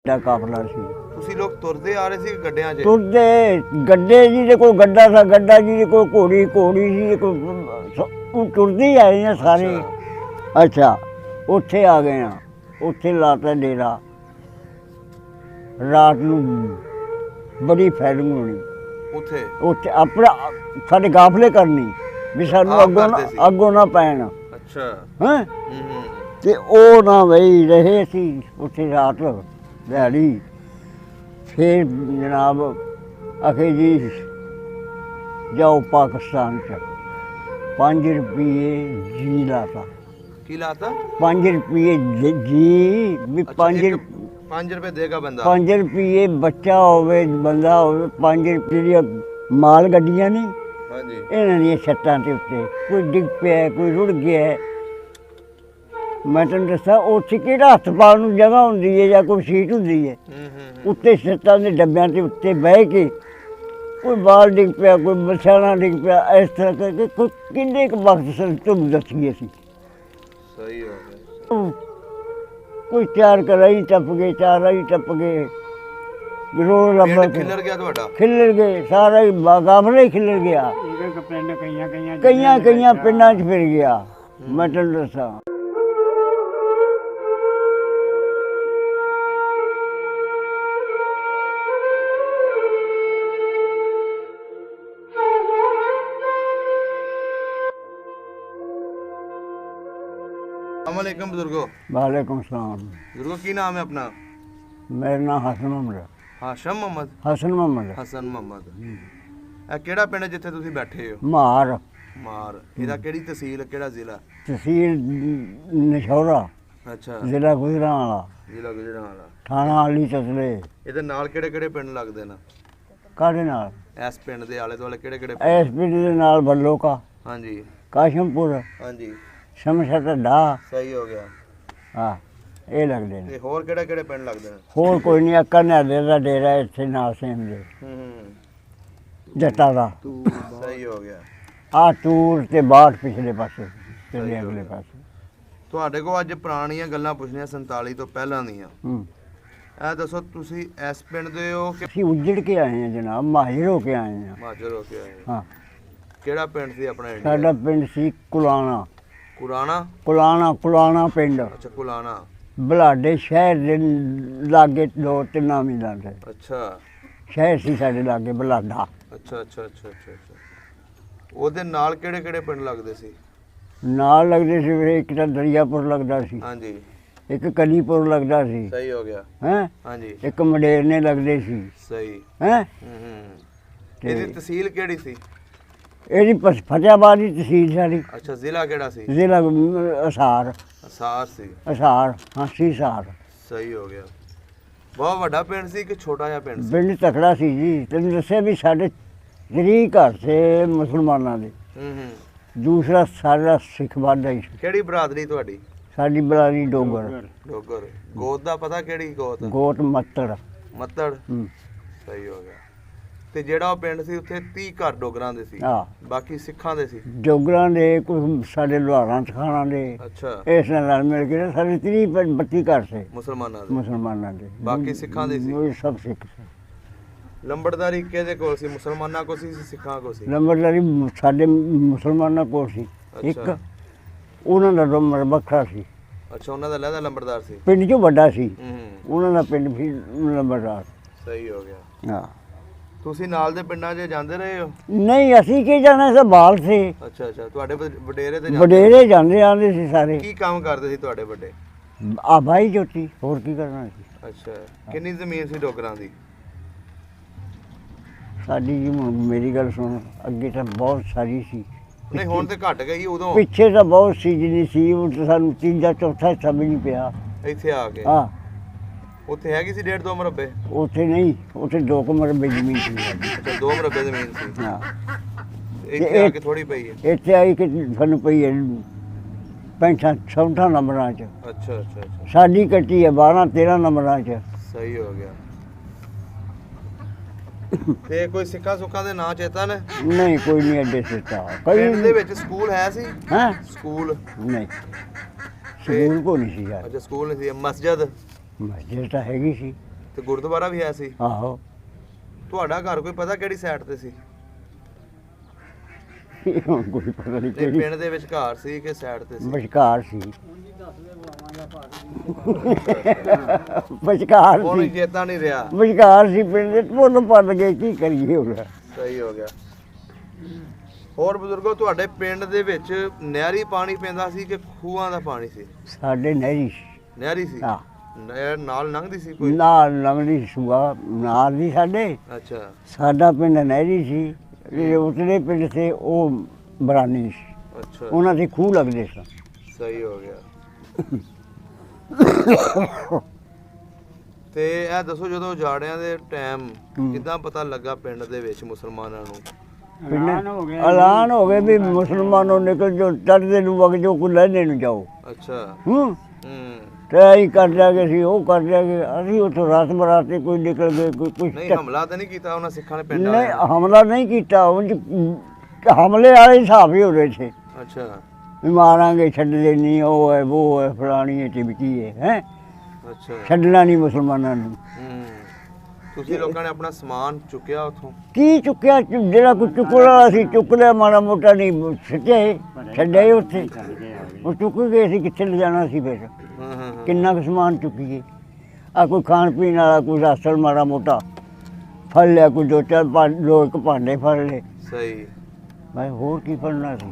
ਦਾ ਕਾਫਲਾ ਸੀ। ਤੁਸੀਂ ਲੋਕ ਤੁਰਦੇ ਆ ਰਹੇ ਸੀ ਕਿ ਗੱਡਿਆਂ 'ਚ? ਤੁਰਦੇ ਗੱਡੇ ਜੀ ਦੇ ਕੋਲ ਗੱਡਾ ਸੀ, ਗੱਡਾ ਜੀ ਦੇ ਕੋਲ ਘੋੜੀ, ਘੋੜੀ ਜੀ ਦੇ ਕੋਲ ਤੁਰਦੇ ਆਏ ਆ ਸਾਰੇ। ਅੱਛਾ ਉੱਥੇ ਆ ਗਏ ਆ, ਉੱਥੇ ਲਾਤਾ ਡੇਰਾ। ਰਾਤ ਨੂੰ ਬੜੀ ਫੈਲਿੰਗ ਹੋਣੀ ਉੱਥੇ ਉੱਥੇ ਆਪਣਾ ਸਾਡੇ ਕਾਫਲੇ ਕਰਨੀ ਵੀ ਸਾਨੂੰ ਅੱਗੋਂ ਨਾ ਪੈਣ। ਅੱਛਾ ਹੈਂ ਤੇ ਉਹ ਨਾ ਬਈ ਰਹੇ ਸੀ ਉੱਥੇ ਰਾਤ ਦਿਹਾੜੀ। ਫਿਰ ਜਨਾਬ ਆਖੇ ਜੀ ਜਾਓ ਪਾਕਿਸਤਾਨ ਚ 5 ਰੁਪਏ ਜੀ ਲਾਤਾ। ਕੀ ਲਾਤਾ? 5 ਰੁਪਏ ਜੀ ਵੀ 5 ਰੁਪਏ ਦੇਗਾ ਬੰਦਾ। 5 ਰੁਪਏ ਬੱਚਾ ਹੋਵੇ ਬੰਦਾ ਹੋਵੇ। 5 ਰੁਪਏ ਮਾਲ ਗੱਡੀਆਂ ਨਹੀਂ ਹਾਂਜੀ ਇਹਨਾਂ ਦੀਆਂ ਛੱਤਾਂ ਦੇ ਉੱਤੇ ਕੋਈ ਡਿੱਗ ਪਿਆ, ਕੋਈ ਰੁੜ ਗਿਆ। ਮੈਂ ਤੈਨੂੰ ਦੱਸਾਂ ਉੱਥੇ ਕਿਹੜਾ ਹੱਥ ਪਾਉਣ ਨੂੰ ਜਗ੍ਹਾ ਹੁੰਦੀ ਹੈ ਜਾਂ ਕੋਈ ਸੀਟ ਹੁੰਦੀ ਹੈ। ਉੱਤੇ ਛੱਤਾਂ ਦੇ ਡੱਬਿਆਂ ਦੇ ਉੱਤੇ ਬਹਿ ਕੇ ਕੋਈ ਬਾਲ ਡਿੱਗ ਪਿਆ, ਕੋਈ ਮਛਾਣਾ ਡਿੱਗ ਪਿਆ, ਇਸ ਤਰ੍ਹਾਂ ਕਰਕੇ ਕੋਈ ਕਿੰਨੇ ਕੁ ਵਕਤ ਤੁਹਾਨੂੰ ਦੱਸੀਏ ਅਸੀਂ। ਸਹੀ ਹੋ ਗਿਆ। ਕੋਈ 4 ਕਰਾਈ ਟੱਪ ਗਏ, 4 ਆਈ ਟੱਪ ਗਏ। ਰੋਡ ਲੱਭਾ ਖਿਲਰ ਗਿਆ ਤੁਹਾਡਾ? ਖਿਲਰ ਗਏ ਸਾਰਾ ਹੀ ਕਾਫਲਾ ਹੀ ਖਿਲਰ ਗਿਆ। ਕਈਆਂ ਪਿੰਡਾਂ 'ਚ ਫਿਰ ਗਿਆ। ਮੈਂ ਤੈਨੂੰ ਦੱਸਾਂ अस्सलामुअलैकुम बुजुर्गो। वालेकुम सलाम। बुजुर्गो की नाम है अपना? मेरा नाम हसन मोहम्मद। हाशम मोहम्मद? हसन मोहम्मद। हसन मोहम्मद। ਇਹ ਕਿਹੜਾ ਪਿੰਡ ਜਿੱਥੇ ਤੁਸੀਂ ਬੈਠੇ ਹੋ? ਮਾਰ। ਮਾਰ। ਇਹਦਾ ਕਿਹੜੀ ਤਹਿਸੀਲ, ਕਿਹੜਾ ਜ਼ਿਲ੍ਹਾ? ਤਹਿਸੀਲ ਨਸ਼ੌਰਾ। ਅੱਛਾ। ਜ਼ਿਲ੍ਹਾ ਗੁਜਰਾਂਵਾਲਾ। ਜ਼ਿਲ੍ਹਾ ਗੁਜਰਾਂਵਾਲਾ। ਥਾਣਾ ਆਲੀ ਤਸਲੇ। ਇਹਦੇ ਨਾਲ ਕਿਹੜੇ ਕਿਹੜੇ ਪਿੰਡ ਲੱਗਦੇ ਨੇ? ਕਾਹਦੇ ਨਾਲ? ਇਸ ਪਿੰਡ ਦੇ ਆਲੇ ਦੁਆਲੇ ਕਿਹੜੇ ਕਿਹੜੇ? ਇਸ ਪਿੰਡ ਦੇ ਨਾਲ ਬੱਲੋਕਾ। ਹਾਂਜੀ। ਕਾਸ਼ਮਪੁਰ। ਹਾਂਜੀ। ਸ਼ਮਸ਼ਾ ਢਾ। ਸਹੀ ਹੋ ਗਿਆ। ਹਾਂ ਇਹ ਲੱਗਦੇ ਨੇ। ਤੇ ਹੋਰ ਕਿਹੜੇ ਕਿਹੜੇ ਪਿੰਡ ਲੱਗਦੇ ਨੇ? ਹੋਰ ਕੋਈ ਨਹੀਂ। ਅੱਕਾ ਨਹਿਲੇ ਦਾ ਡੇਰਾ ਇੱਥੇ ਨਾਲ ਸੇਮ ਦੇ ਜੱਟਾਂ ਦਾ। ਸਹੀ ਹੋ ਗਿਆ। ਆ ਟੂਰ ਤੇ ਬਾਹਰ ਪਿਛਲੇ ਪਾਸੇ ਤੇ ਅਗਲੇ ਪਾਸੇ। ਤੁਹਾਡੇ ਕੋਲ ਅੱਜ ਪੁਰਾਣੀਆਂ ਗੱਲਾਂ ਪੁੱਛਣੀਆਂ 47 ਤੋਂ ਪਹਿਲਾਂ ਦੀਆਂ। ਇਹ ਦੱਸੋ ਤੁਸੀਂ ਇਸ ਪਿੰਡ ਦੇ ਹੋ ਕਿ? ਅਸੀਂ ਉੱਜੜ ਕੇ ਆਏ ਹਾਂ ਜਨਾਬ, ਮਾਹਿਰ ਹੋ ਕੇ ਆਏ ਹਾਂ। ਮਾਜਰ ਹੋ ਕੇ ਆਏ? ਹਾਂ। ਕਿਹੜਾ ਪਿੰਡ ਸੀ ਆਪਣਾ? ਸਾਡਾ ਪਿੰਡ ਸੀ ਕੁਲਾਣਾ। ਕੁਲਾਣਾ ਪਿੰਡ। ਅੱਛਾ ਕੁਲਾਣਾ। ਬਲਾਡੇ ਸ਼ਹਿਰ ਦੇ ਲਾਗੇ 2-3 ਮੀਲਾਂ ਤੇ। ਅੱਛਾ। ਸ਼ਹਿਰ ਸੀ ਸਾਡੇ ਲਾਗੇ ਬਲਾਡਾ। ਅੱਛਾ ਅੱਛਾ ਅੱਛਾ ਅੱਛਾ ਅੱਛਾ। ਉਹਦੇ ਨਾਲ ਕਿਹੜੇ ਕਿਹੜੇ ਪਿੰਡ ਲੱਗਦੇ ਸੀ? ਨਾਲ ਲੱਗਦੇ ਸੀ ਵੀਰੇ, ਇੱਕ ਤਾਂ ਦਰਿਆਪੁਰ ਲੱਗਦਾ ਸੀ। ਹਾਂਜੀ। ਇੱਕ ਕਲੀਪੁਰ ਲੱਗਦਾ ਸੀ। ਸਹੀ ਹੋ ਗਿਆ। ਹੈਂ? ਹਾਂਜੀ। ਇੱਕ ਮੰਡੇਰਨੇ ਲੱਗਦੇ ਸੀ। ਸਹੀ। ਹੈਂ? ਇਹਦੀ ਤਹਿਸੀਲ ਕਿਹੜੀ ਸੀ? ਇਹਦੀ ਫਤਿਆਬਾਦ ਦੀ ਤਹਿਸੀਲ ਸਾਡੀ। ਅੱਛਾ। ਜ਼ਿਲ੍ਹਾ ਕਿਹੜਾ ਸੀ? ਜ਼ਿਲ੍ਹਾ ਅਸਾਰ। ਅਸਾਰ ਸੀ। ਅਸਾਰ, ਹਾਂ ਸੀਸਾਰ। ਸਹੀ ਹੋ ਗਿਆ। ਬਹੁਤ ਵੱਡਾ ਪਿੰਡ ਸੀ ਕਿ ਛੋਟਾ ਜਿਹਾ ਪਿੰਡ ਸੀ? ਪਿੰਡ ਤਕੜਾ ਸੀ ਜੀ। ਤੈਨੂੰ ਦੱਸਿਆ ਵੀ ਸਾਡੇ 3 ਘਰ ਸੇ ਮੁਸਲਮਾਨਾਂ ਦੇ। ਦੂਸਰਾ ਸਾਡਾ ਸਿੱਖ ਬਾਦਾ ਹੀ। ਕਿਹੜੀ ਬਰਾਦਰੀ ਤੁਹਾਡੀ? ਸਾਡੀ ਬਰਾਦਰੀ ਡੋਗਰ। ਡੋਗਰ। ਗੋਤ ਦਾ ਪਤਾ ਕਿਹੜੀ ਗੋਤ? ਗੋਤ ਮੱਤੜ। ਮੱਤੜ। ਸਹੀ ਹੋ ਗਿਆ। ਤੇ ਜਿਹੜਾ ਉਹ ਪਿੰਡ ਸੀ ਉੱਥੇ 30 ਘਰ ਡੋਗਰਾਂ ਦੇ ਸੀ। ਹਾਂ। ਬਾਕੀ ਸਿੱਖਾਂ ਦੇ ਸੀ? ਡੋਗਰਾਂ ਦੇ ਕੋਈ ਸਾਡੇ ਲੁਹਾਰਾਂ ਖਾਣਾ ਦੇ। ਅੱਛਾ। ਇਸ ਨਾਲ ਮਿਲ ਕੇ ਸਾਡੇ 30-32 ਘਰ ਸੇ ਮੁਸਲਮਾਨਾਂ ਦੇ। ਬਾਕੀ ਸਿੱਖਾਂ ਦੇ ਸੀ? ਉਹ ਸਭ ਸਿੱਖ ਸੀ। ਲੰਬੜਦਾਰੀ ਕਿਹਦੇ ਕੋਲ ਸੀ? ਮੁਸਲਮਾਨਾਂ ਕੋਲ ਸੀ ਸਿੱਖਾਂ ਕੋਲ ਸੀ? ਲੰਬੜਦਾਰੀ ਸਾਡੇ ਮੁਸਲਮਾਨਾਂ ਕੋਲ ਸੀ। ਇੱਕ ਉਹਨਾਂ ਦਾ ਨੰਬਰ ਵੱਖਰਾ ਸੀ। ਅੱਛਾ। ਉਹਨਾਂ ਦਾ ਲਹਿਦਾ ਲੰਬੜਦਾਰ ਸੀ? ਪਿੰਡ ਚੋਂ ਵੱਡਾ ਸੀ ਉਹਨਾਂ ਦਾ ਪਿੰਡ ਵੀ ਲੰਬੜਦਾਰ। ਸਹੀ ਹੋ ਗਿਆ। ਹਾਂ। ਤੁਸੀਂ ਨਾਲ ਦੇ ਪਿੰਡਾਂ 'ਚ ਜਾਂਦੇ ਰਹੇ ਹੋ? ਨਹੀਂ ਅਸੀਂ ਕੀ ਜਾਣਾ ਸੀ, ਬਾਲ ਸੀ। ਅੱਛਾ ਅੱਛਾ। ਤੁਹਾਡੇ ਵਡੇਰੇ ਤੇ ਵਡੇਰੇ ਜਾਂਦੇ ਆਉਂਦੇ ਸੀ ਸਾਰੇ। ਕੀ ਕੰਮ ਕਰਦੇ ਸੀ ਤੁਹਾਡੇ ਵੱਡੇ? ਆ ਬਾਈ ਜੋਤੀ, ਹੋਰ ਕੀ ਕਰਨਾ ਸੀ। ਅੱਛਾ। ਕਿੰਨੀ ਜ਼ਮੀਨ ਸੀ ਡੋਗਰਾਂ ਦੀ? ਸਾਡੀ ਜੀ ਮੇਰੀ ਗੱਲ ਸੁਣ, ਅੱਗੇ ਤਾਂ ਬਹੁਤ ਸਾਰੀ ਸੀ। ਨਹੀਂ ਹੁਣ ਤੇ ਘਟ ਗਈ। ਉਦੋਂ ਪਿੱਛੇ ਤਾਂ ਬਹੁਤ ਸੀ ਜਿੰਨੀ ਸੀ, ਉਹ ਸਾਨੂੰ 3-4 ਹਿੱਸਾ ਵੀ ਨਹੀਂ ਪਿਆ ਇੱਥੇ ਆ ਕੇ। ਹਾਂ। ਉੱਥੇ ਹੈਗੀ ਸੀ 1.5-2 ਮਰਬੇ? ਉੱਥੇ ਨਹੀਂ, ਉੱਥੇ 2 ਮਰਬੇ ਜ਼ਮੀਨ ਸੀ। ਅੱਛਾ 2 ਮਰਬੇ ਜ਼ਮੀਨ ਸੀ। ਹਾਂ। ਇੱਥੇ ਆ ਕੇ ਥੋੜੀ ਪਈ ਹੈ? ਇੱਥੇ ਆਈ ਕਿ ਸਾਨੂੰ ਪਈ ਹੈ 65 ਨੰਬਰਾਂ 'ਚ। ਅੱਛਾ ਅੱਛਾ ਅੱਛਾ। ਸਾਡੀ ਕੱਟੀ ਹੈ 12-13 ਨੰਬਰਾਂ 'ਚ। ਸਹੀ ਹੋ ਗਿਆ। ਤੇ ਕੋਈ ਸਿੱਖਾਂ ਸੁੱਖਾਂ ਦੇ ਨਾਂ ਚੇਤਾ ਨੇ? ਨਹੀਂ ਕੋਈ ਨਹੀਂ ਐਡੇ ਸਿੱਖਾ। ਪਿੰਡ ਦੇ ਵਿੱਚ ਸਕੂਲ ਹੈ ਸੀ? ਹਾਂ। ਸਕੂਲ ਨਹੀਂ, ਸਕੂਲ ਕੋ ਨਹੀਂ ਸੀ ਯਾਰ। ਅੱਛਾ ਸਕੂਲ ਨਹੀਂ ਸੀ। ਮਸਜਿਦ? ਮਸਜਿਦ ਤਾਂ ਹੈਗੀ ਸੀ। ਤੇ ਗੁਰਦੁਆਰਾ ਵੀ ਹੈ ਸੀ। ਆਹੋ ਤੁਹਾਡਾ ਘਰ ਕੋਈ ਪਤਾ ਕਿਹੜੀ ਸਾਈਡ ਤੇ ਸੀ? ਹੁਣ ਕੋਈ ਪਤਾ ਨਹੀਂ ਨਹੀਂ, ਕਿਹੜੀ ਪਿੰਡ ਦੇ ਵਿੱਚ ਘਰ ਸੀ ਕਿ ਸਾਈਡ ਤੇ ਸੀ? ਵਿਚਕਾਰ ਸੀ ਵਿਚਕਾਰ ਹੁਣ ਸੀ ਚੇਤਾ ਨਹੀਂ ਰਿਹਾ। ਵਿਚਕਾਰ ਸੀ ਪਿੰਡ ਦੇ ਭੁੱਲ ਭੱਲ ਗਏ ਕੀ ਕਰੀਏ ਹੁਣ। ਸਹੀ ਹੋ ਗਿਆ। ਹੋਰ ਬਜ਼ੁਰਗੋ, ਤੁਹਾਡੇ ਪਿੰਡ ਦੇ ਵਿੱਚ ਨਹਿਰੀ ਪਾਣੀ ਪੈਂਦਾ ਸੀ ਕਿ ਖੂਹਾਂ ਦਾ ਪਾਣੀ ਸੀ? ਸਾਡੇ ਨਹਿਰੀ ਨਹਿਰੀ ਸੀ। ਹਾਂ ਨਹਿਰ ਨਾਲ ਲੰਘਦੀ ਸੀ ਕੋਈ? ਨਾਲ ਲੰਘਦੀ ਸੂਆ ਨਾਲ ਦੀ ਸਾਡੇ। ਅੱਛਾ ਸਾਡਾ ਪਿੰਡ ਨਹਿਰੀ ਸੀ, ਜਿਹੜੇ ਉਤਲੇ ਪਿੰਡ ਸੇ ਉਹ ਬਰਾਨੀ ਸੀ, ਅੱਛਾ, ਉਹਨਾਂ ਦੇ ਖੂਹ ਲੱਗਦੇ ਸਨ। ਸਹੀ ਹੋ ਗਿਆ। ਤੇ ਇਹ ਦੱਸੋ, ਜਦੋਂ ਉਜਾੜਿਆਂ ਦੇ ਟਾਈਮ ਕਿੱਦਾਂ ਪਤਾ ਲੱਗਾ ਪਿੰਡ ਦੇ ਵਿੱਚ ਮੁਸਲਮਾਨਾਂ ਨੂੰ? ਐਲਾਨ ਹੋ ਗਏ ਵੀ ਮੁਸਲਮਾਨੋਂ ਨਿਕਲ ਜੋ, ਚੜ੍ਹਦੇ ਨੂੰ ਵਗ ਜੋ, ਕੋਈ ਲਹਿੰਦੇ ਨੂੰ ਜਾਓ। ਅੱਛਾ। ਹੂੰ ਹੂੰ। ਤੇ ਅਸੀਂ ਕਰ ਜਾਗੇ ਸੀ, ਉਹ ਕਰ ਜਾਗੇ, ਅਸੀਂ ਉੱਥੋਂ ਰਾਤ ਬਰਾਤੇ ਕੋਈ ਨਿਕਲ ਗਏ, ਕੋਈ ਕੁਛ ਨਹੀਂ, ਹਮਲਾ ਤਾਂ ਨਹੀਂ ਕੀਤਾ ਉਹਨਾਂ ਸਿੱਖਾਂ ਨੇ ਪਿੰਡ ਨਹੀਂ, ਵਾਲਿਆਂ ਨੇ? ਹਮਲਾ ਨਹੀਂ ਕੀਤਾ। ਉਂਝ ਹਮਲੇ ਵਾਲੇ ਹਿਸਾਬ ਹੀ ਹੋ ਰਹੇ ਸੀ, ਅੱਛਾ ਵੀ ਮਾਰਾਂਗੇ, ਛੱਡਦੇ ਨਹੀਂ, ਉਹ ਹੈ ਉਹ ਹੈ ਫਲਾਣੀ ਹੈ ਟਿਮਕੀ ਹੈ ਅੱਛਾ। ਛੱਡਣਾ ਨਹੀਂ ਮੁਸਲਮਾਨਾਂ ਨੂੰ। ਹੂੰ। ਤੁਸੀਂ ਲੋਕਾਂ ਨੇ ਆਪਣਾ ਸਮਾਨ ਚੁੱਕਿਆ ਉੱਥੋਂ? ਕੀ ਚੁੱਕਿਆ? ਜਿਹੜਾ ਕੋਈ ਚੁੱਕਣ ਵਾਲਾ ਸੀ ਚੁੱਕ ਲਿਆ, ਮਾੜਾ ਮੋਟਾ ਨਹੀਂ ਛੱਡਿਆ, ਛੱਡਿਆ ਹੀ ਉੱਥੇ। ਉਹ ਚੁੱਕ ਗਏ, ਅਸੀਂ ਕਿੱਥੇ ਲਿਜਾਣਾ ਸੀ ਫਿਰ? ਹਾਂ ਹਾਂ। ਕਿੰਨਾ ਕੁ ਸਮਾਨ ਚੁੱਕੀਏ? ਆ ਕੋਈ ਖਾਣ ਪੀਣ ਵਾਲਾ, ਕੋਈ ਰਾਸ਼ਨ ਮਾੜਾ ਮੋਟਾ ਫੜ ਲਿਆ, ਕੋਈ ਦੋ ਚਾਰ ਲੋਕ ਭਾਂਡੇ ਫੜ ਲਏ, ਸਹੀ। ਮੈਂ ਹੋਰ ਕੀ ਫੜਨਾ ਸੀ?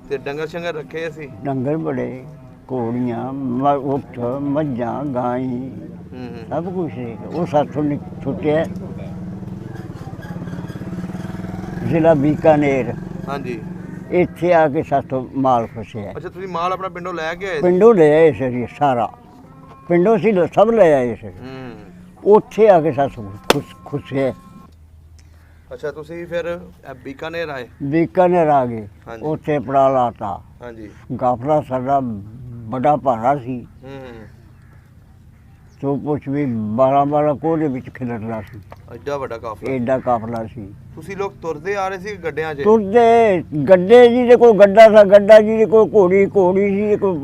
ਤੇ ਡੰਗਰ ਸ਼ੰਗਰ ਰੱਖੇ ਅਸੀਂ? ਡੰਗਰ ਬੜੇ, ਘੋੜੀਆਂ, ਉੱਠ, ਮੱਝਾਂ, ਗਾਈ, ਹੂੰ। ਸਭ ਕੁਛ ਸੀ। ਉਹ ਸਾਥੋਂ ਛੁੱਟਿਆ ਜ਼ਿਲ੍ਹਾ ਬੀਕਾਨੇਰ, ਹਾਂਜੀ। ਇੱਥੇ ਆ ਕੇ ਸਾਥੋਂ ਮਾਲ ਫਸਿਆ। ਅੱਛਾ, ਤੁਸੀਂ ਮਾਲ ਆਪਣਾ ਪਿੰਡੋਂ ਲੈ ਕੇ ਆਏ ਸੀ? ਪਿੰਡੋਂ ਲੈ ਆਏ ਸੀ ਸਾਰਾ, ਪਿੰਡੋਂ ਸੀ ਸਭ ਲੈ ਆਏ ਸੀ। ਹੂੰ। ਉੱਥੇ ਆ ਕੇ ਸਾਥੋਂ ਖੁਸ਼ਿਆ। ਅੱਛਾ, ਤੁਸੀਂ ਫਿਰ ਬੀਕਾਨੇਰ ਆਏ? ਬੀਕਾਨੇਰ ਆ ਗਏ, ਹਾਂਜੀ। ਉੱਥੇ ਪੜਾ ਲਾਤਾ। ਹਾਂਜੀ। ਕਾਫਲਾ ਸਾਡਾ ਬੜਾ ਭਾਰਾ ਸੀ, ਹੂੰ। ਸੋ ਕੁਛ ਵੀ 12 ਕੋਹ ਦੇ ਵਿੱਚ ਖਿਲਰਦਾ ਸੀ, ਐਡਾ ਵੱਡਾ ਕਾਫਲਾ? ਐਡਾ ਕਾਫਲਾ ਸੀ। ਤੁਸੀਂ ਲੋਕ ਤੁਰਦੇ ਆ ਰਹੇ ਸੀ ਕਿ ਗੱਡਿਆਂ 'ਚ? ਤੁਰਦੇ, ਗੱਡੇ ਜਿਹਦੇ ਕੋਲ ਗੱਡਾ ਸੀ, ਗੱਡਾ ਜਿਹਦੇ ਕੋਲ ਘੋੜੀ, ਘੋੜੀ ਜਿਹਦੇ ਕੋਲ,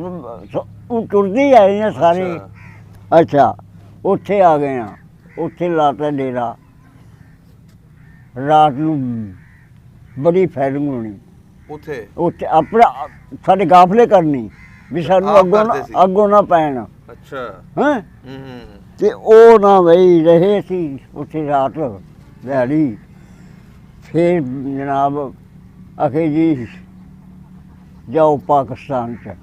ਉਹ ਤੁਰਦੇ ਹੀ ਆਏ ਨੇ ਸਾਰੇ। ਅੱਛਾ। ਅੱਛਾ, ਉੱਥੇ ਆ ਗਏ ਆ, ਉੱਥੇ ਲਾਤਾ ਡੇਰਾ। ਰਾਤ ਨੂੰ ਬੜੀ ਫੈਰਿੰਗ ਹੋਣੀ ਉੱਥੇ? ਉੱਥੇ ਆਪਣਾ ਸਾਡੇ ਗਾਫਲੇ ਕਰਨੀ ਵੀ ਸਾਨੂੰ ਆਪ ਅੱਗੋਂ ਕਰਦੇ ਸੀ? ਅੱਗੋਂ ਨਾ ਪੈਣ, ਅੱਛਾ। ਹੈਂ। ਹੂੰ ਹੂੰ। ਤੇ ਉਹ ਨਾ ਬਈ ਰਹੇ ਸੀ ਉੱਥੇ ਰਾਤ ਦਿਹਾੜੀ। ਫਿਰ ਜਨਾਬ ਆਖੇ ਜੀ ਜਾਓ ਪਾਕਿਸਤਾਨ 'ਚ,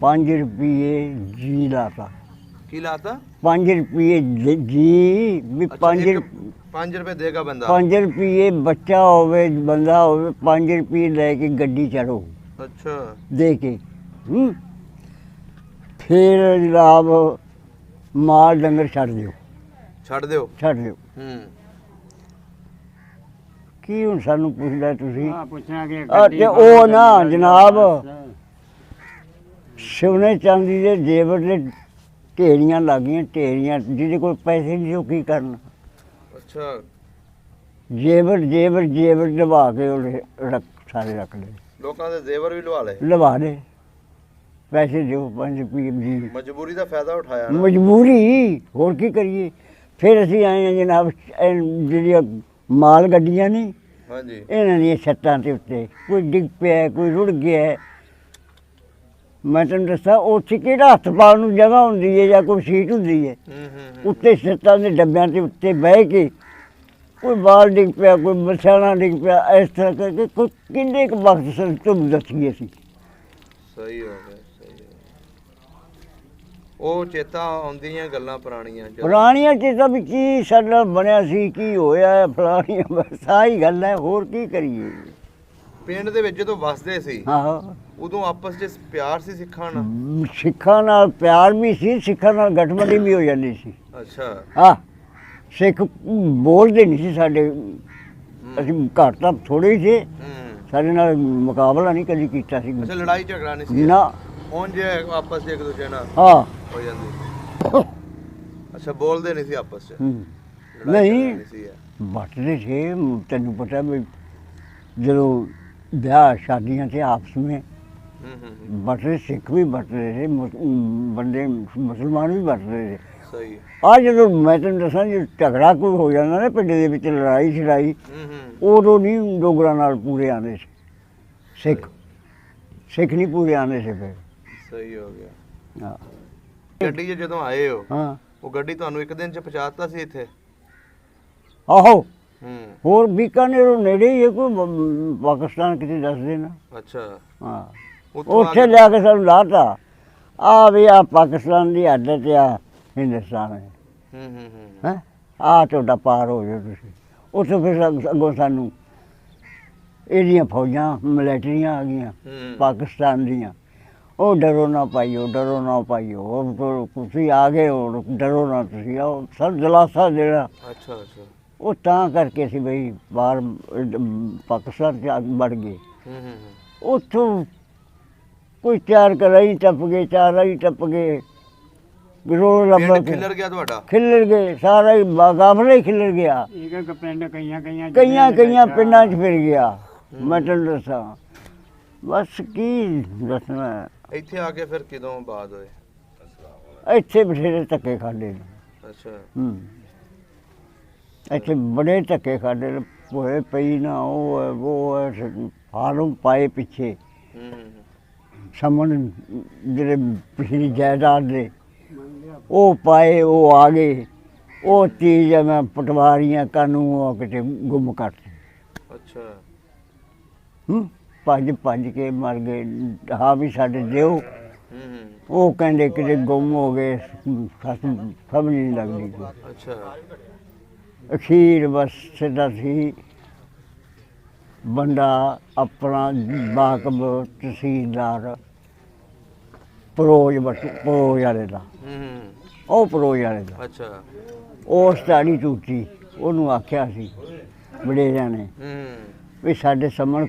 5 ਰੁਪਏ ਜੀ ਲਾਤਾ। ਕੀ ਲਾਤਾ? 5 ਰੁਪਏ ਜੀ, ਵੀ 5 ਰੁਪਏ ਦੇਗਾ ਬੰਦਾ? 5 ਰੁਪਏ ਬੱਚਾ ਹੋਵੇ, ਬੰਦਾ ਹੋਵੇ, 5 ਰੁਪਏ ਲੈ ਕੇ ਗੱਡੀ ਚੜੋ ਅੱਛਾ। ਦੇ ਕੇ। ਫਿਰ ਜਨਾਬ ਮਾਲ ਡੰਗਰ ਛੱਡ ਦਿਓ, ਛੱਡ ਦਿਓ? ਛੱਡ ਦਿਓ। ਹੂੰ। ਕੀ ਹੁਣ ਸਾਨੂੰ ਪੁੱਛਦਾ ਤੁਸੀਂ? ਪੁੱਛਣਾ ਕਿ ਤੇ ਉਹ ਨਾ ਜਨਾਬ ਸੋਨੇ ਚਾਂਦੀ ਦੇ ਜੇਵਰ ਦੇ ਢੇਰੀਆਂ ਲੱਗੀਆਂ, ਢੇਰੀਆਂ, ਜਿਹਦੇ ਕੋਲ ਪੈਸੇ ਨਹੀਂ ਸੀ ਉਹ ਕੀ ਕਰਨ? ਅੱਛਾ। ਜੇਵਰ ਜੇਵਰ ਜੇਵਰ ਲਵਾ ਕੇ ਉਹਦੇ ਸਾਰੇ ਰੱਖ ਲਏ, ਲੋਕਾਂ ਦੇ ਜ਼ੇਵਰ ਵੀ ਲਵਾ ਲਏ? ਲਵਾ ਲਏ। ਪੈਸੇ ਦਿਓ 5 ਰੁਪਏ ਜੀ, ਮਜਬੂਰੀ ਦਾ ਫਾਇਦਾ ਉਠਾਇਆ ਨਾ? ਮਜਬੂਰੀ, ਹੋਰ ਕੀ ਕਰੀਏ? ਫਿਰ ਅਸੀਂ ਆਏ ਹਾਂ ਜਨਾਬ, ਇਹ ਜਿਹੜੀਆਂ ਮਾਲ ਗੱਡੀਆਂ ਨਹੀਂ, ਹਾਂਜੀ। ਇਹਨਾਂ ਦੀਆਂ ਛੱਤਾਂ ਦੇ ਉੱਤੇ ਕੋਈ ਡਿੱਗ ਪਿਆ, ਕੋਈ ਰੁੜ ਗਿਆ। ਮੈਂ ਤੁਹਾਨੂੰ ਦੱਸਾਂ, ਉੱਥੇ ਕਿਹੜਾ ਹੱਥ ਪਾਉਣ ਨੂੰ ਜਗ੍ਹਾ ਹੁੰਦੀ ਹੈ ਜਾਂ ਕੋਈ ਸੀਟ ਹੁੰਦੀ ਹੈ? ਹੂੰ ਹੂੰ। ਉੱਤੇ ਛੱਤਾਂ ਦੇ ਡੱਬਿਆਂ ਦੇ ਉੱਤੇ ਬਹਿ ਕੇ ਕੋਈ ਬਾਲ ਡਿੱਗ ਪਿਆ, ਕੋਈ ਮਸਾਲਾ ਡਿੱਗ ਪਿਆ, ਇਸ ਤਰ੍ਹਾਂ ਕਰਕੇ ਕੋਈ ਕਿੰਨੇ ਕੁ ਵਕਤ ਸਰ ਤੁਹਾਨੂੰ ਦੱਸੀਏ ਅਸੀਂ। ਸਹੀ ਹੋ ਗਿਆ, ਸਹੀ ਹੋ ਗਿਆ। ਉਹ ਚੇਤਾ ਆਉਂਦੀਆਂ ਗੱਲਾਂ ਪੁਰਾਣੀਆਂ ਜਦੋਂ- ਪੁਰਾਣੀਆਂ ਚੀਜ਼ਾਂ ਵੀ ਕੀ ਸਾਡੇ ਨਾਲ ਬਣਿਆ ਸੀ, ਕੀ ਹੋਇਆ, ਫਲਾਣੀਆਂ, ਬਸ ਆਹੀ ਗੱਲ ਹੈ, ਹੋਰ ਕੀ ਕਰੀਏ? ਪਿੰਡ ਦੇ ਵਿੱਚ ਜਦੋਂ ਵਸਦੇ ਸੀ ਆਹੋ, ਉਦੋਂ ਆਪਸ 'ਚ ਪਿਆਰ ਸੀ ਸਿੱਖਾਂ ਨਾਲ? ਸਿੱਖਾਂ ਨਾਲ ਪਿਆਰ ਵੀ ਸੀ, ਸਿੱਖਾਂ ਨਾਲ ਗੱਠਮੰਡੀ ਵੀ ਹੋ ਜਾਂਦੀ ਸੀ। ਅੱਛਾ। ਆ ਸਿੱਖ ਬੋਲਦੇ ਨਹੀਂ ਸੀ ਸਾਡੇ, ਅਸੀਂ ਘੱਟ ਤਾਂ ਥੋੜੇ ਹੀ ਸੀ, ਹੂੰ। ਸਾਡੇ ਨਾਲ ਮੁਕਾਬਲਾ ਨਹੀਂ ਕਦੀ ਕੀਤਾ ਸੀ। ਅੱਛਾ, ਲੜਾਈ ਝਗੜਾ ਨਹੀਂ ਸੀ? ਨਾ। ਉਂਝ ਆਪਸ 'ਚ ਇੱਕ ਦੂਜੇ ਨਾਲ ਹਾਂ। ਹੋ ਜਾਂਦੀ? ਅੱਛਾ, ਬੋਲਦੇ ਨਹੀਂ ਸੀ ਆਪਸ 'ਚ? ਹੂੰ। ਲੜਾਈ ਝਗੜਾ ਨਹੀਂ, ਸੀ? ਬਟਦੇ ਸੀ। ਤੈਨੂੰ ਪਤਾ ਵੀ ਜਦੋਂ ਵਿਆਹ ਸ਼ਾਦੀਆਂ ਤੇ ਆਪਸ ਵਿੱਚ ਹੂੰ ਹੂੰ। ਬਟਦੇ, ਸਿੱਖ ਵੀ ਬਟ ਰਹੇ ਸੀ, ਬੰਦੇ ਮੁਸਲਮਾਨ ਵੀ ਬਟ ਰਹੇ ਸੀ। ਸਹੀ ਆ ਜਦੋਂ ਮੈਂ ਤੈਨੂੰ ਦੱਸਾਂ ਜੇ ਝਗੜਾ ਕੋਈ ਹੋ ਜਾਂਦਾ ਨਾ ਪਿੰਡ ਦੇ ਵਿੱਚ ਲੜਾਈ ਛੜਾਈ ਉਦੋਂ ਨਹੀਂ ਡੋਗਰਾਂ ਨਾਲ ਪੂਰੇ ਆਉਂਦੇ ਸੀ ਸਿੱਖ ਨਹੀਂ ਪੂਰੇ ਆਉਂਦੇ ਸੀ ਫਿਰ ਸਹੀ ਹੋ ਗਿਆ। ਹਾਂ ਗੱਡੀ 'ਚ ਜਦੋਂ ਆਏ ਹੋ ਹਾਂ ਉਹ ਗੱਡੀ ਤੁਹਾਨੂੰ ਇੱਕ ਦਿਨ 'ਚ ਪਹੁੰਚਾਤਾ ਸੀ ਇੱਥੇ? ਆਹੋ ਹੋਰ ਬੀਕਾਨੇਰੋਂ ਨੇੜੇ ਹੀ ਹੈ ਕੋਈ ਪਾਕਿਸਤਾਨ ਕਿਤੇ ਦੱਸ ਦੇਣਾ। ਅੱਛਾ ਹਾਂ ਉੱਥੋਂ ਉੱਥੇ ਲਿਆ ਕੇ ਸਾਨੂੰ ਲਾਤਾ ਆ ਵੀ ਆ ਪਾਕਿਸਤਾਨ ਦੀ ਹੱਦ ਤੇ ਆ ਹਿੰਦੁਸਤਾਨ ਹੈ ਹੈਂ ਆ ਤੁਹਾਡਾ ਪਾਰ ਹੋ ਜਾਓ ਤੁਸੀਂ। ਉੱਥੋਂ ਫਿਰ ਅੱਗੋਂ ਸਾਨੂੰ ਇਹਦੀਆਂ ਫੌਜਾਂ ਮਿਲਟਰੀਆਂ ਆ ਗਈਆਂ ਪਾਕਿਸਤਾਨ ਦੀਆਂ। ਉਹ ਡਰੋ ਨਾ ਪਾਈਓ ਡਰੋ ਨਾ ਪਾਈਓ ਉਹ ਤੁਸੀਂ ਆ ਗਏ ਹੋ ਡਰੋ ਨਾ ਤੁਸੀਂ ਆਓ ਸਭ ਦਿਲਾਸਾ ਦੇਣਾ। ਅੱਛਾ ਅੱਛਾ ਉਹ ਤਾਂ ਕਰਕੇ ਅਸੀਂ ਬਈ ਬਾਹਰ ਪਾਕਿਸਤਾਨ 'ਚ ਵੜ ਗਏ। ਉੱਥੋਂ ਕੋਈ ਚਾਰ ਕਰਾਈ ਟੱਪ ਗਏ ਚਾਰ ਰਾਈ ਟੱਪ ਗਏ ਰੋਡ ਲੱਭਾ ਪਿੰਡ ਖਿਲਰ ਗਿਆ ਤੁਹਾਡਾ? ਖਿਲਰ ਗਏ ਸਾਰਾ ਹੀ ਬਾਗਾਫਲੇ ਖਿਲਰ ਗਿਆ। ਇੱਕ ਪਿੰਡ ਕਈਆਂ ਪਿੰਡਾਂ 'ਚ ਫਿਰ ਗਿਆ। ਮੈਂ ਤੈਨੂੰ ਦੱਸਾਂ ਬਸ ਕੀ ਦੱਸਣਾ। ਇੱਥੇ ਆ ਕੇ ਫਿਰ ਕਿਦੋਂ ਬਾਅਦ ਹੋਏ? ਇੱਥੇ ਬਥੇਰੇ ਧੱਕੇ ਖਾਦੇ ਨੇ। ਅੱਛਾ ਇੱਥੇ ਬੜੇ ਧੱਕੇ ਖਾਦੇ ਨੇ ਹੋਏ ਪਈ ਨਾ ਉਹ ਫਾਰਮ ਪਾਏ ਪਿੱਛੇ ਸਮਨ ਜਿਹੜੇ ਪਿਛਲੀ ਜਾਇਦਾਦ ਦੇ ਉਹ ਪਾਏ ਉਹ ਆ ਗਏ। ਉਹ ਚੀਜ਼ ਮੈਂ ਪਟਵਾਰੀਆਂ ਕਾਨੂੰ ਕਿਤੇ ਗੁੰਮ ਕਰਤੀ। ਅੱਛਾ ਭੱਜ ਕੇ ਮਰ ਗਏ। ਹਾਂ ਵੀ ਸਾਡੇ ਦਿਓ ਉਹ ਕਹਿੰਦੇ ਕਿਤੇ ਗੁੰਮ ਹੋ ਗਏ ਸਮਝ ਨਹੀਂ ਲੱਗਦੀ। ਅੱਛਾ ਅਖੀਰ ਬਸ ਸਿੱਧਾ ਸੀ ਬੰਦਾ ਆਪਣਾ ਬਾਕਬ ਤਹਿਸੀਲਦਾਰ ਪਰੋਜ ਵਾਲੇ ਦਾ ਉਹ ਪਰੋਜ ਵਾਲੇ ਦਾ। ਅੱਛਾ ਉਹ ਸਟਾੜੀ ਟੂਟੀ ਉਹਨੂੰ ਆਖਿਆ ਸੀ ਵਡੇਰਿਆਂ ਨੇ ਵੀ ਸਾਡੇ ਸਮਣ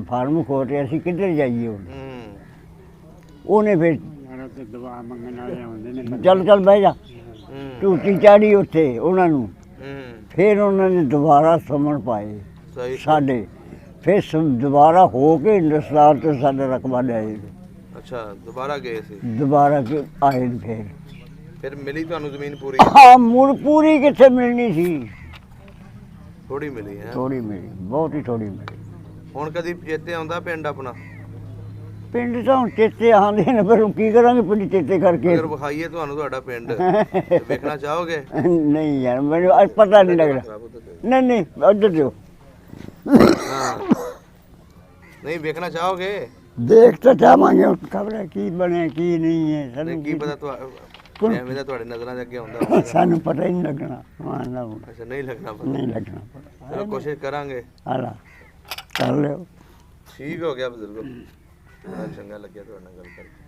ਫਾਰਮ ਖੋਟ ਰਿਹਾ ਅਸੀਂ ਕਿੱਧਰ ਜਾਈਏ ਹੁਣ। ਉਹਨੇ ਫਿਰ ਦਵਾ ਮੰਗਣ ਵਾਲੇ ਆਉਂਦੇ ਨੇ ਚੱਲ ਬਹਿ ਜਾ ਟੂਟੀ ਚਾੜੀ ਉੱਥੇ ਉਹਨਾਂ ਨੂੰ। ਫਿਰ ਉਹਨਾਂ ਨੇ ਦੁਬਾਰਾ ਸਮਣ ਪਾਏ ਸਾਡੇ ਫਿਰ ਦੁਬਾਰਾ ਹੋ ਕੇ ਹਿੰਦੁਸਤਾਨ ਤੋਂ ਸਾਡਾ ਰਕਬਾ ਲਿਆਏ। ਅੱਛਾ ਦੁਬਾਰਾ ਗਏ ਸੀ? ਦੁਬਾਰਾ ਕੇ ਆਏ ਫਿਰ ਮਿਲੀ ਤੁਹਾਨੂੰ ਜ਼ਮੀਨ ਪੂਰੀ? ਹਾਂ ਮੁੜ ਪੂਰੀ ਕਿੱਥੇ ਮਿਲਣੀ ਸੀ ਥੋੜੀ ਮਿਲੀ ਹੈ? ਥੋੜੀ ਮਿਲੀ ਬਹੁਤ ਹੀ ਥੋੜੀ ਮਿਲੀ। ਹੁਣ ਕਦੀ ਚੇਤੇ ਆਉਂਦਾ ਪਿੰਡ ਆਪਣਾ? ਪਿੰਡ ਤਾਂ ਹੁਣ ਚੇਤੇ ਆਉਂਦੇ ਨੇ ਪਰ ਹੁਣ ਕੀ ਕਰਾਂਗੇ ਪਿੰਡ ਚੇਤੇ ਕਰਕੇ। ਅਗਰ ਵਿਖਾਈਏ ਤੁਹਾਨੂੰ ਤੁਹਾਡਾ ਪਿੰਡ ਵੇਖਣਾ ਚਾਹੋਗੇ? ਨਹੀਂ ਯਾਰ ਮੈਨੂੰ ਅੱਜ ਪਤਾ ਨਹੀਂ ਲੱਗਦਾ। ਨਹੀਂ ਉੱਧਰ ਦਿਓ। ਨਹੀਂ ਵੇਖਣਾ ਚਾਹੋਗੇ? ਦੇਖ ਤਾਂ ਚਾਹਾਂਗੇ ਹੁਣ ਖਬਰ ਹੈ ਕੀ ਬਣਿਆ ਕੀ ਨਹੀਂ ਹੈ ਸਾਨੂੰ ਕੀ ਪਤਾ ਐਵੇਂ ਦਾ ਤੁਹਾਡੇ ਨਜ਼ਰਾਂ ਦੇ ਅੱਗੇ ਆਉਂਦਾ ਸਾਨੂੰ ਪਤਾ ਹੀ ਨਹੀਂ ਲੱਗਣਾ। ਅੱਛਾ ਨਹੀਂ ਲੱਗਣਾ ਪਤਾ? ਨਹੀਂ ਲੱਗਣਾ ਪਤਾ। ਚਲੋ ਕੋਸ਼ਿਸ਼ ਕਰਾਂਗੇ। ਹਾਲਾ ਕਰ ਲਿਓ। ਠੀਕ ਹੋ ਗਿਆ ਬਜ਼ੁਰਗੋ, ਬੜਾ ਚੰਗਾ ਲੱਗਿਆ ਤੁਹਾਡੇ ਨਾਲ ਗੱਲ ਕਰਕੇ।